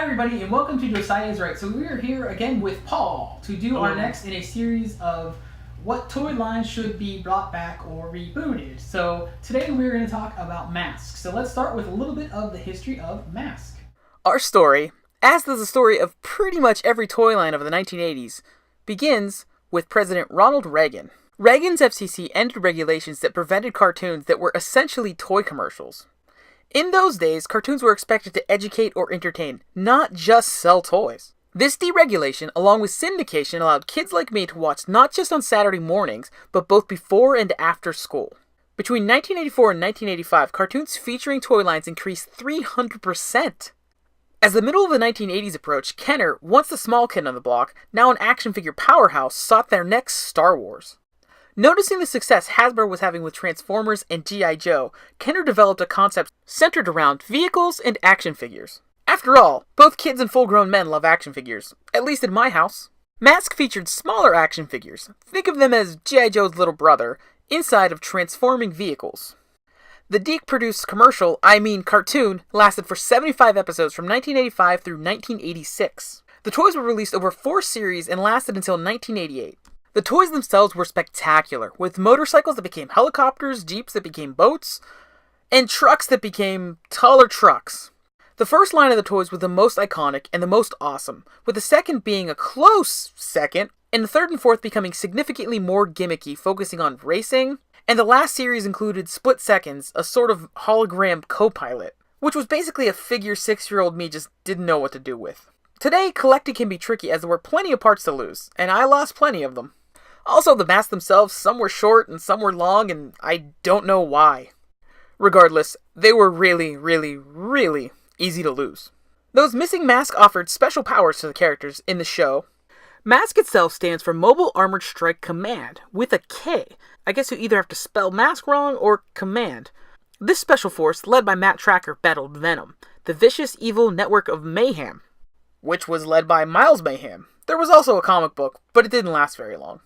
everybody, and welcome to Josiah is Right. So we are here again with Paul to do our next in a series of what toy lines should be brought back or rebooted. So today we're going to talk about Mask. So let's start with a little bit of the history of Mask. Our story, as does the story of pretty much every toy line of the 1980s, begins with President Ronald Reagan. Reagan's FCC ended regulations that prevented cartoons that were essentially toy commercials. In those days, cartoons were expected to educate or entertain, not just sell toys. This deregulation, along with syndication, allowed kids like me to watch not just on Saturday mornings, but both before and after school. Between 1984 and 1985, cartoons featuring toy lines increased 300%. As the middle of the 1980s approached, Kenner, once the small kid on the block, now an action figure powerhouse, sought their next Star Wars. Noticing the success Hasbro was having with Transformers and G.I. Joe, Kenner developed a concept centered around vehicles and action figures. After all, both kids and full-grown men love action figures, at least in my house. Mask featured smaller action figures, think of them as G.I. Joe's little brother, inside of transforming vehicles. The Deke-produced cartoon, lasted for 75 episodes from 1985 through 1986. The toys were released over 4 series and lasted until 1988. The toys themselves were spectacular, with motorcycles that became helicopters, jeeps that became boats, and trucks that became taller trucks. The first line of the toys was the most iconic and the most awesome, with the second being a close second, and the third and fourth becoming significantly more gimmicky, focusing on racing, and the last series included Split Seconds, a sort of hologram co-pilot, which was basically a figure 6-year-old me just didn't know what to do with. Today, collecting can be tricky as there were plenty of parts to lose, and I lost plenty of them. Also, the masks themselves, some were short and some were long, and I don't know why. Regardless, they were really, really, really easy to lose. Those missing masks offered special powers to the characters in the show. Mask itself stands for Mobile Armored Strike Command, with a K. I guess you either have to spell mask wrong or command. This special force, led by Matt Tracker, battled Venom, the vicious, evil network of mayhem, which was led by Miles Mayhem. There was also a comic book, but it didn't last very long.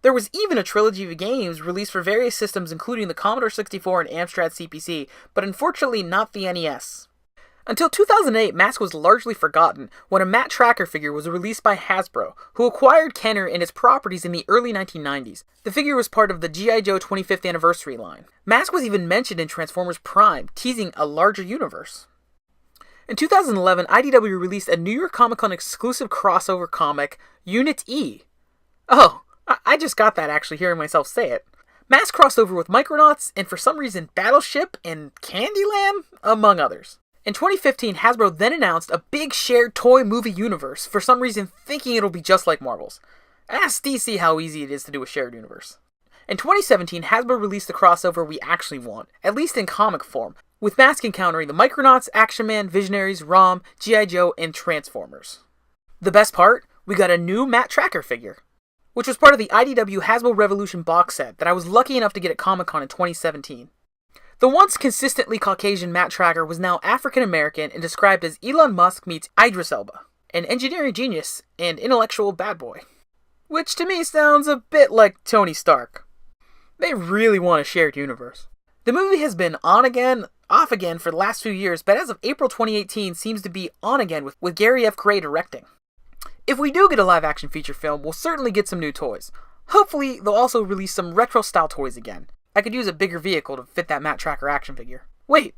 There was even a trilogy of games released for various systems including the Commodore 64 and Amstrad CPC, but unfortunately not the NES. Until 2008, Mask was largely forgotten when a Matt Tracker figure was released by Hasbro, who acquired Kenner and its properties in the early 1990s. The figure was part of the G.I. Joe 25th anniversary line. Mask was even mentioned in Transformers Prime, teasing a larger universe. In 2011, IDW released a New York Comic Con exclusive crossover comic, Unit E. Oh, I just got that actually hearing myself say it. Mask crossed over with Micronauts, and for some reason Battleship and Candyland, among others. In 2015, Hasbro then announced a big shared toy movie universe, for some reason thinking it'll be just like Marvel's. Ask DC how easy it is to do a shared universe. In 2017, Hasbro released the crossover we actually want, at least in comic form, with Mask encountering the Micronauts, Action Man, Visionaries, ROM, G.I. Joe, and Transformers. The best part? We got a new Matt Tracker figure, which was part of the IDW Hasbro Revolution box set that I was lucky enough to get at Comic-Con in 2017. The once consistently Caucasian Matt Tracker was now African-American and described as Elon Musk meets Idris Elba, an engineering genius and intellectual bad boy. Which to me sounds a bit like Tony Stark. They really want a shared universe. The movie has been on again, off again for the last few years, but as of April 2018 seems to be on again with Gary F. Gray directing. If we do get a live-action feature film, we'll certainly get some new toys. Hopefully, they'll also release some retro-style toys again. I could use a bigger vehicle to fit that Matt Tracker action figure. Wait,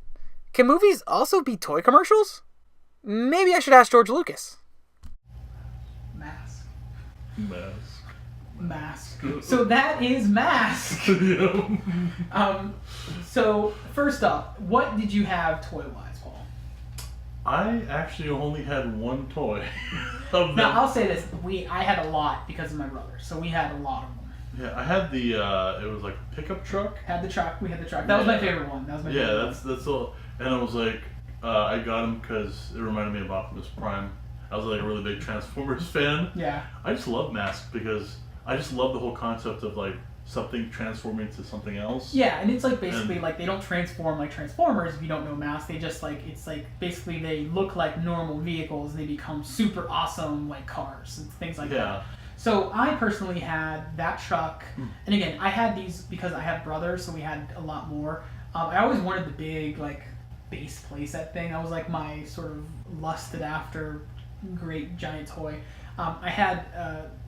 can movies also be toy commercials? Maybe I should ask George Lucas. Mask. So that is Mask. So first up, what did you have toy-wise, Paul? I actually only had one toy of them. Now, I'll say this. I had a lot because of my brother, so we had a lot of them. Yeah, I had the, it was like a pickup truck. We had the truck. That was my favorite one. That's all. And I was like, I got him because it reminded me of Optimus Prime. I was like a really big Transformers fan. Yeah. I just love Mask because I just love the whole concept of like something transforming into something else. Yeah, and it's like basically like they don't transform like Transformers if you don't know Mask. They just like, it's like basically they look like normal vehicles. They become super awesome like cars and things like that. So I personally had that truck, and again, I had these because I have brothers, so we had a lot more. I always wanted the big, like, base playset thing. That was like my sort of lusted after great giant toy. I had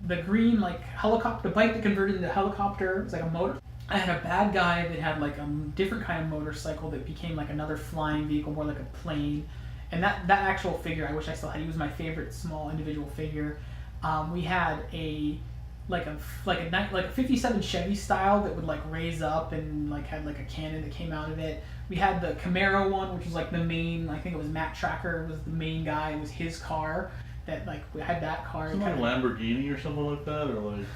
the green like helicopter, the bike that converted into a helicopter. It was like a motor. I had a bad guy that had like a different kind of motorcycle that became like another flying vehicle, more like a plane. And that actual figure, I wish I still had. He was my favorite small individual figure. We had a 57 Chevy style that would like raise up and like had like a cannon that came out of it. We had the Camaro one, which was like the main. I think it was Matt Tracker was the main guy. It was his car. That like we had that car. Something like Lamborghini or something like that, or like.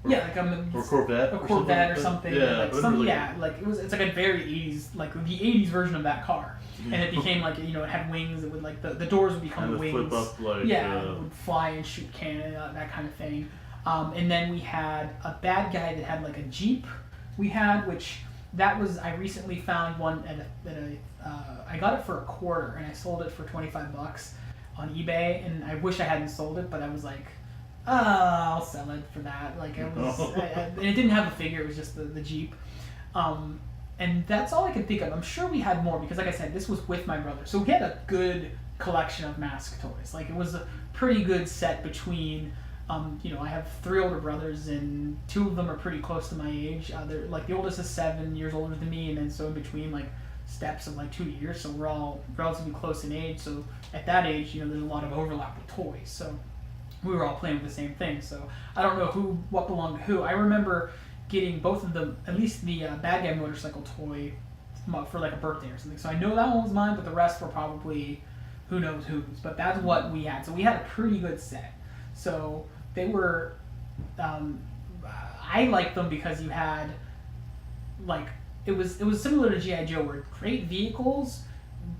Or Corvette. A Corvette or something. Yeah, like it's like a very 80s, like the 80s version of that car. And it became like, it had wings. It would like the doors would become and wings. Flip up like. It would fly and shoot cannon, that kind of thing. And then we had a bad guy that had like a Jeep. Which that was I recently found one I got it for $25 and I sold it for $25 on eBay, and I wish I hadn't sold it, but I was like, I'll sell it for that. Like and it didn't have a figure; it was just the Jeep. And that's all I can think of. I'm sure we had more because, like I said, this was with my brother, so we had a good collection of Mask toys. Like it was a pretty good set between. I have 3 older brothers, and 2 of them are pretty close to my age. They're like the oldest is 7 years older than me, and then so in between like steps of like 2 years, so we're all relatively close in age. So at that age, there's a lot of overlap with toys. So we were all playing with the same thing. So I don't know what belonged to who. I remember getting both of them, at least the bad guy motorcycle toy, for like a birthday or something. So I know that one was mine, but the rest were probably who knows whose. But that's what we had. So we had a pretty good set. So they were, I liked them because you had, like, it was similar to G.I. Joe, where great vehicles,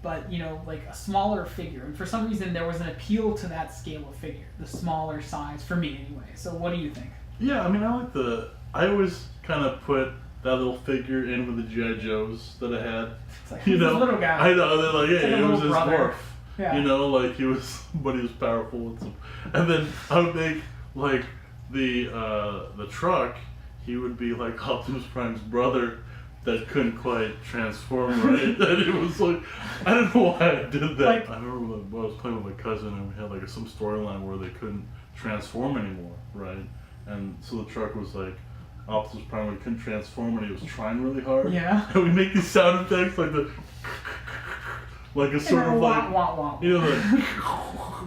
but, like a smaller figure. And for some reason, there was an appeal to that scale of figure, the smaller size, for me anyway. So what do you think? Yeah, I mean, I always kind of put that little figure in with the G.I. Joes that I had. It's like, this little guy. I know, they're like, hey, it was his brother. dwarf. Yeah. Like he was, but he was powerful with some. And then I would make like the truck. He would be like Optimus Prime's brother that couldn't quite transform right. And it was like, I don't know why I did that. Like, I remember when I was playing with my cousin and we had like some storyline where they couldn't transform anymore, right? And so the truck was like Optimus Prime, he couldn't transform and he was trying really hard. Yeah. And we make these sound effects like the. Like a sort of like,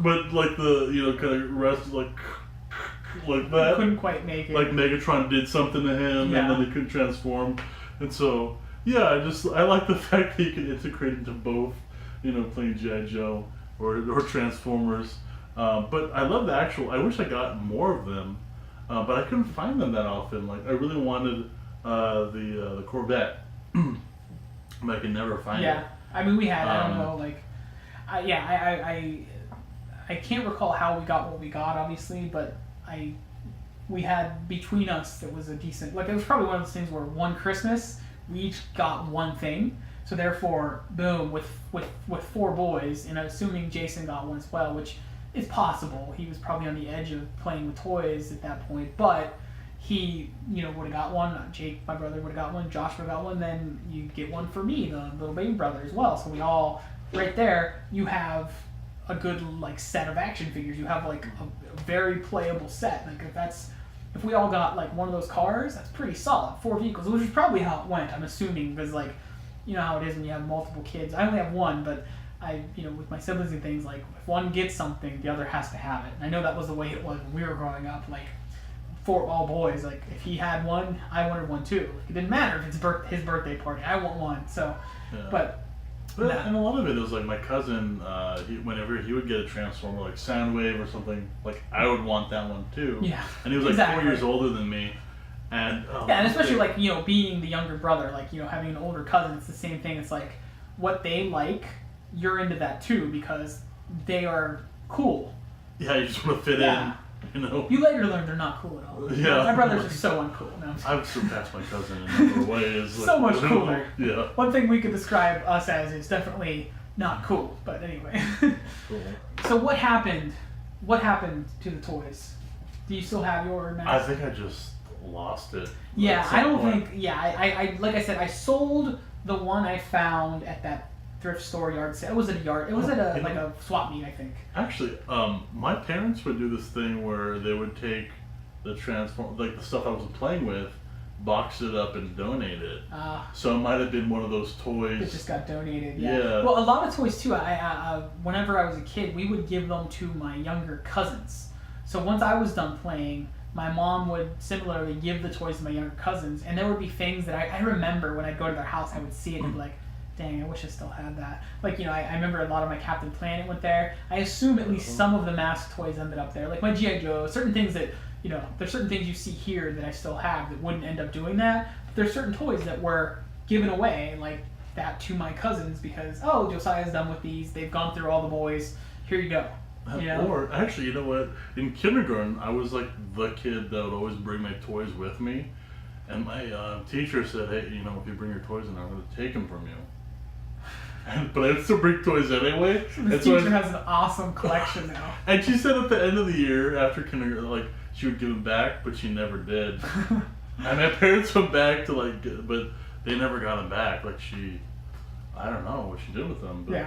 but like the, kind of rest like that. Couldn't quite make it. Like Megatron did something to him, and then he couldn't transform. And so, yeah, I like the fact that you can integrate into both, playing G.I. Joe or Transformers. But I love I wish I got more of them, but I couldn't find them that often. Like I really wanted the Corvette, but I could never find it. Yeah. I mean, we had, I don't know, like, I can't recall how we got what we got, obviously, but we had, between us, it was a decent, like, it was probably one of those things where one Christmas, we each got one thing, so therefore, boom, with 4 boys, and I'm assuming Jason got one as well, which is possible. He was probably on the edge of playing with toys at that point, but he, would have got one. Jake, my brother, would have got one. Josh would have got one. Then you get one for me, the little baby brother, as well. So we all, right there, you have a good like set of action figures. You have like a very playable set. Like if we all got like one of those cars, that's pretty solid. 4 vehicles, which is probably how it went. I'm assuming because like, how it is when you have multiple kids. I only have one, but with my siblings and things, like if one gets something, the other has to have it. And I know that was the way it was when we were growing up. Like. For all boys, like if he had one, I wanted one too. Like, it didn't matter if it's his birthday party. I want one. So, but and a lot of it was like my cousin. Whenever he would get a Transformer, like Soundwave or something, like I would want that one too. Yeah, and he was like 4 years older than me, and and especially like being the younger brother, like having an older cousin, it's the same thing. It's like what they like, you're into that too because they are cool. Yeah, you just want to fit in. You later learn they're not cool at all. Yeah. My brothers are so uncool. No, I've surpassed my cousin in a number of ways. So much cooler. Yeah. One thing we could describe us as is definitely not cool, but anyway. Cool. So what happened? What happened to the toys? Do you still have your Max? I think I just lost it. Yeah, I don't think. Yeah, I like I said, I sold the one I found at that thrift store, yard sale. It was at a yard. It was at a swap meet, I think. Actually, my parents would do this thing where they would take the the stuff I was playing with, box it up and donate it. So it might have been one of those toys. It just got donated. Yeah. Well, a lot of toys too. Whenever I was a kid, we would give them to my younger cousins. So once I was done playing, my mom would similarly give the toys to my younger cousins, and there would be things that I remember when I'd go to their house, I would see it and be like, dang, I wish I still had that. Like, I remember a lot of my Captain Planet went there. I assume at least some of the mask toys ended up there. Like my G.I. Joe, certain things that, there's certain things you see here that I still have that wouldn't end up doing that. But there's certain toys that were given away like that to my cousins because, oh, Josiah's done with these. They've gone through all the boys. Here you go. Or actually, you know what? In kindergarten, I was like the kid that would always bring my toys with me, and my teacher said, "Hey, if you bring your toys in, I'm going to take them from you." But I'd still bring toys anyway. So this teacher has an awesome collection now. And she said at the end of the year, after kindergarten, like she would give them back, but she never did. And my parents went back to but they never got them back. Like I don't know what she did with them, but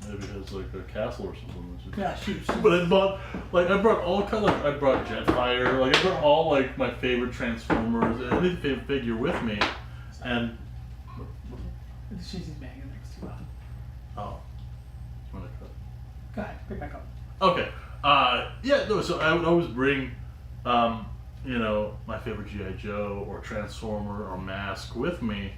maybe it was like a castle or something. But I brought all kind of I brought Jetfire, I brought all my favorite Transformers, any favorite figure with me, and she's banging next to you. Oh, you want to cut? Go ahead, pick back up. Okay. So I would always bring, my favorite G.I. Joe or Transformer or Mask with me.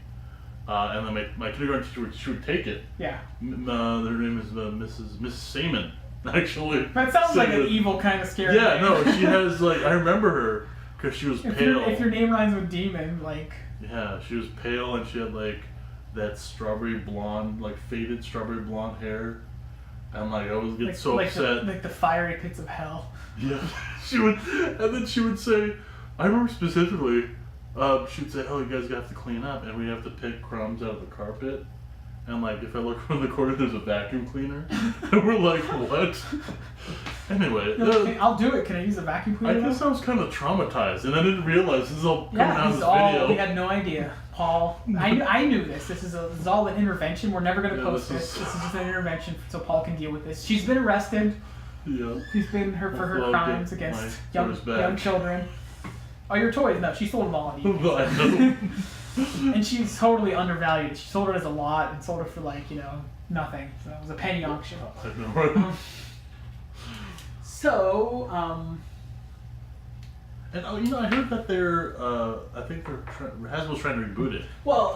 And then my kindergarten teacher she would take it. Yeah. Their name is Mrs. Seaman, actually. That sounds like an evil kind of scary name. No, she has I remember her because she was pale. If your name rhymes with demon, Yeah, she was pale and she had that strawberry blonde, faded strawberry blonde hair, and I always get so upset. Like the fiery pits of hell. Yeah, and then she would say, I remember specifically. She'd say, "Oh, you guys have to clean up, and we have to pick crumbs out of the carpet." And if I look from the corner, there's a vacuum cleaner, and we're like, "What?" Anyway, I'll do it. Can I use a vacuum cleaner? I guess I was kind of traumatized, and I didn't realize this is all coming out of this video. We had no idea, Paul. I knew this. This is all an intervention. We're never going to post this. This is just an intervention so Paul can deal with this. She's been arrested. Yeah. She's been for her crimes against young children. Oh, your toys? No, she sold them all on eBay. And she's totally undervalued. She sold it as a lot and sold it for nothing. So it was a penny auction. I know, right? And I heard that Hasbro's trying to reboot it. Well,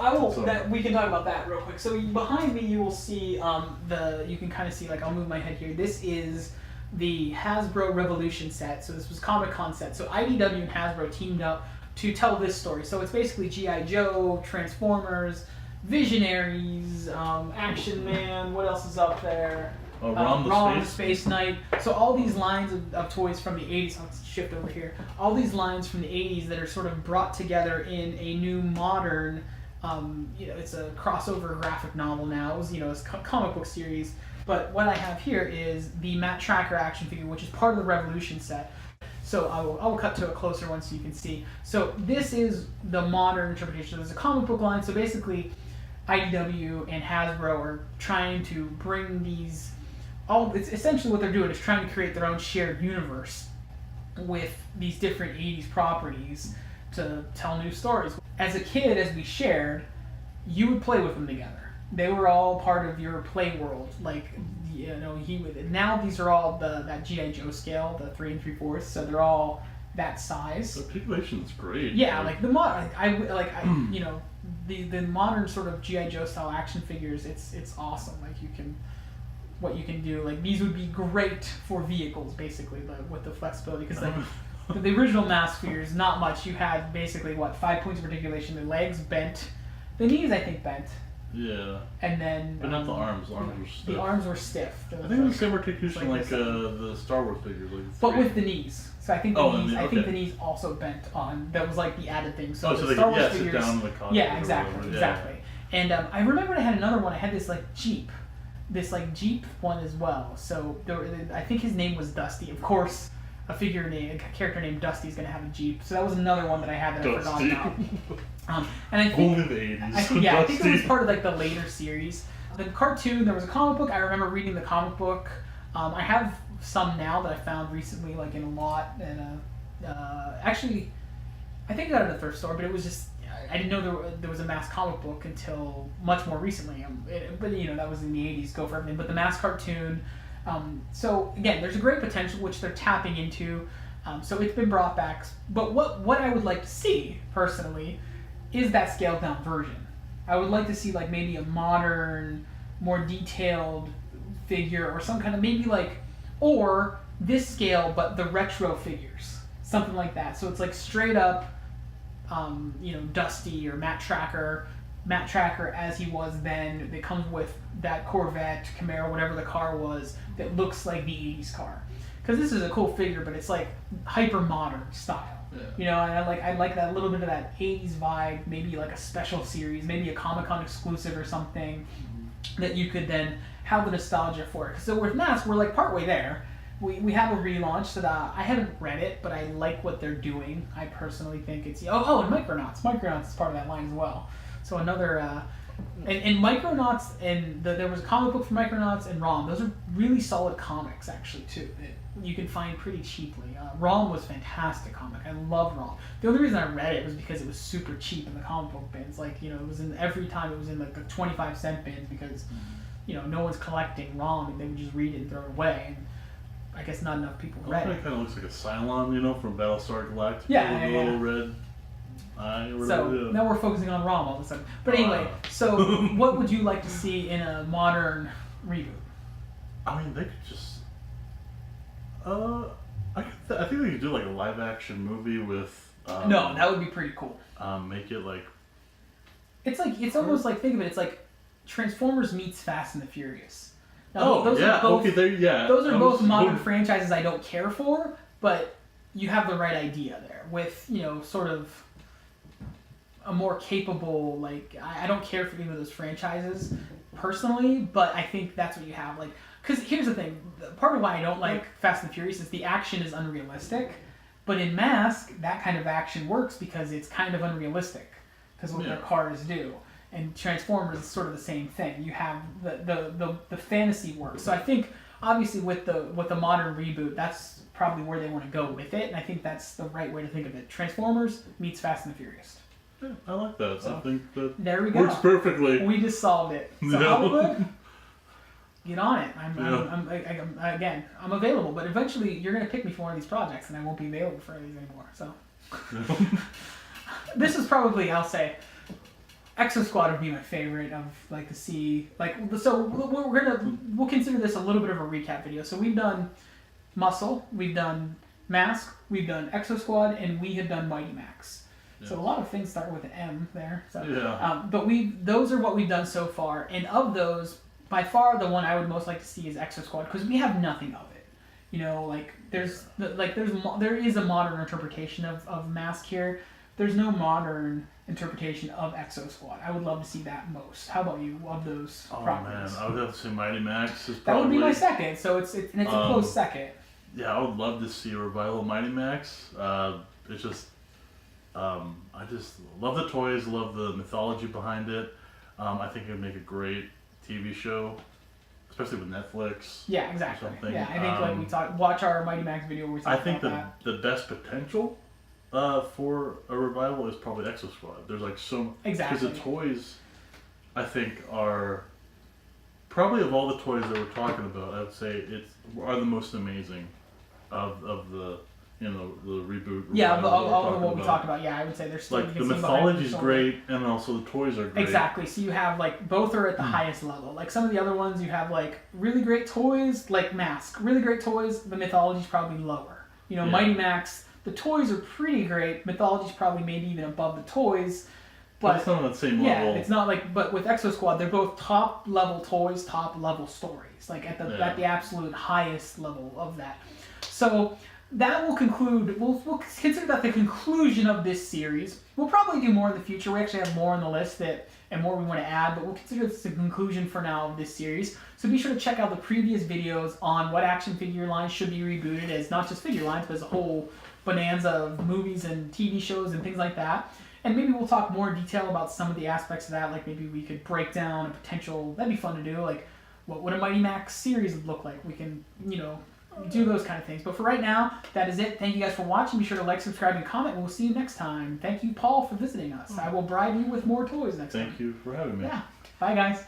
we can talk about that real quick. So behind me, you will see you can kind of see I'll move my head here. This is the Hasbro Revolution set. So this was Comic-Con set. So IDW and Hasbro teamed up to tell this story. So it's basically G.I. Joe, Transformers, Visionaries, Action Man, what else is up there? Rom the Space Knight. So all these lines of toys from the 80s, let's shift over here. All these lines from the 80s that are sort of brought together in a new modern, it's a crossover graphic novel now. It was, it's a comic book series. But what I have here is the Matt Tracker action figure, which is part of the Revolution set. So I will cut to a closer one so you can see. So this is the modern interpretation. There's a comic book line. So basically, IDW and Hasbro are trying to bring these. It's essentially what they're doing is trying to create their own shared universe with these different 80s properties to tell new stories. As a kid, as we shared, you would play with them together. They were all part of your play world. Now these are all that G.I. Joe scale, the 3 3/4, so they're all that size. The articulation's great. Yeah, the modern, the modern sort of G.I. Joe style action figures. It's awesome. What you can do. These would be great for vehicles, basically, with the flexibility, because the original mask figures, not much. You had basically 5 points of articulation. The legs bent, the knees I think bent. Yeah. And then. But not the arms. The arms were stiff. The arms were stiff. I think it was the same articulation the Star Wars figures. But with the knees. So I think the knees also bent on. That was the added thing. So the Star Wars figures. Sit down in the cockpit. Yeah, exactly. And I remember I had another one. I had this Jeep. This Jeep one as well. So I think his name was Dusty. Of course, a character named Dusty is going to have a Jeep. So that was another one that I had that I forgot about. And I think only the 80s. I think it was part of the later series. The cartoon, there was a comic book. I remember reading the comic book. I have some now that I found recently, like in a lot. And actually, I think I got it at a thrift store, but it was just, I didn't know there was a Mask comic book until much more recently. But that was in the 80s, go for everything. But the Mask cartoon, so again, there's a great potential which they're tapping into. So it's been brought back. But what I would like to see, personally, is that scaled down version. I would like to see like maybe a modern, more detailed figure or some kind of or this scale but the retro figures, something like that. So it's like straight up, Dusty or Matt Tracker as he was then. It comes with that Corvette, Camaro, whatever the car was, that looks like the 80s car. Because this is a cool figure, but it's like hyper modern style. Yeah. And I like that little bit of that 80s vibe, maybe like a special series, maybe a Comic-Con exclusive or something that you could then have the nostalgia for it. So with Mask, we're like partway there. We have a relaunch that I haven't read it, but I like what they're doing. I personally think it's... and Micronauts. Micronauts is part of that line as well. So another... And Micronauts, and there was a comic book for Micronauts and ROM. Those are really solid comics, actually, too. You can find pretty cheaply. ROM was a fantastic comic. I love ROM. The only reason I read it was because it was super cheap in the comic book bins. Like, it was every time it was in like the 25-cent bins because, no one's collecting ROM and they would just read it and throw it away. And I guess not enough people read it. It kind of looks like a Cylon, from Battlestar Galactica. Yeah, with the little red eye or whatever. So now we're focusing on ROM all of a sudden. But anyway, so what would you like to see in a modern reboot? I mean, they could just... I think they could do like a live action movie with... no, that would be pretty cool. Make it like... It's almost like, think of it, it's like Transformers meets Fast and the Furious. Now, those are both modern franchises I don't care for, but you have the right idea there with, sort of a more capable, like, I don't care for either of those franchises personally, but I think that's what you have. Like, because here's the thing, part of why I don't like Fast and Furious is the action is unrealistic, but in Mask, that kind of action works because it's kind of unrealistic, because what their cars do. And Transformers is sort of the same thing. You have the fantasy work. So I think, obviously, with the modern reboot, that's probably where they want to go with it, and I think that's the right way to think of it. Transformers meets Fast and the Furious. Yeah, I like that. So I think that there we go. Works perfectly. We just solved it. So Hollywood, get on it. I'm available, but eventually you're going to pick me for one of these projects, and I won't be available for these anymore. So this is probably, I'll say, Exo Squad would be my favorite of like to see so we'll consider this a little bit of a recap video. So we've done Muscle, we've done Mask, we've done Exo Squad, and we have done Mighty Max. Yes. So a lot of things start with an M there. So but those are what we've done so far, and of those, by far the one I would most like to see is Exo Squad because we have nothing of it. There is a modern interpretation of Mask here. There's no modern interpretation of Exo Squad. I would love to see that most. How about you? Of those properties? Man, I would have to say Mighty Max is probably... That would be my second. So it's a close second. Yeah, I would love to see a revival of Mighty Max. It's just, I just love the toys, love the mythology behind it. I think it would make a great TV show, especially with Netflix. Yeah, exactly. Yeah, I think watch our Mighty Max video where we talk about that. I think the best potential for a revival is probably Exo Squad. There's like because the toys, I think, are probably of all the toys that we're talking about, I would say are the most amazing of the the reboot. Yeah, all of what we talked about. Yeah, I would say there's still like the mythology is great, and also the toys are great. Exactly. So you have both are at the highest level. Like some of the other ones, you have really great toys, like Mask, really great toys. The mythology's probably lower. Mighty Max. The toys are pretty great. Mythology's probably maybe even above the toys. But it's not on the same level. Yeah, it's not but with Exo Squad, they're both top level toys, top level stories. At the absolute highest level of that. So that will conclude, we'll consider that the conclusion of this series. We'll probably do more in the future. We actually have more on the list and more we want to add, but we'll consider this the conclusion for now of this series. So be sure to check out the previous videos on what action figure lines should be rebooted as not just figure lines, but as a whole bonanza of movies and TV shows and things like that. And maybe we'll talk more in detail about some of the aspects of that. Like maybe we could break down a potential. That'd be fun to do. Like what would a Mighty Max series look like? We can do those kind of things. But for right now, that is it. Thank you guys for watching. Be sure to like, subscribe, and comment. And we'll see you next time. Thank you, Paul, for visiting us. I will bribe you with more toys next time. Thank you for having me. Yeah. Bye, guys.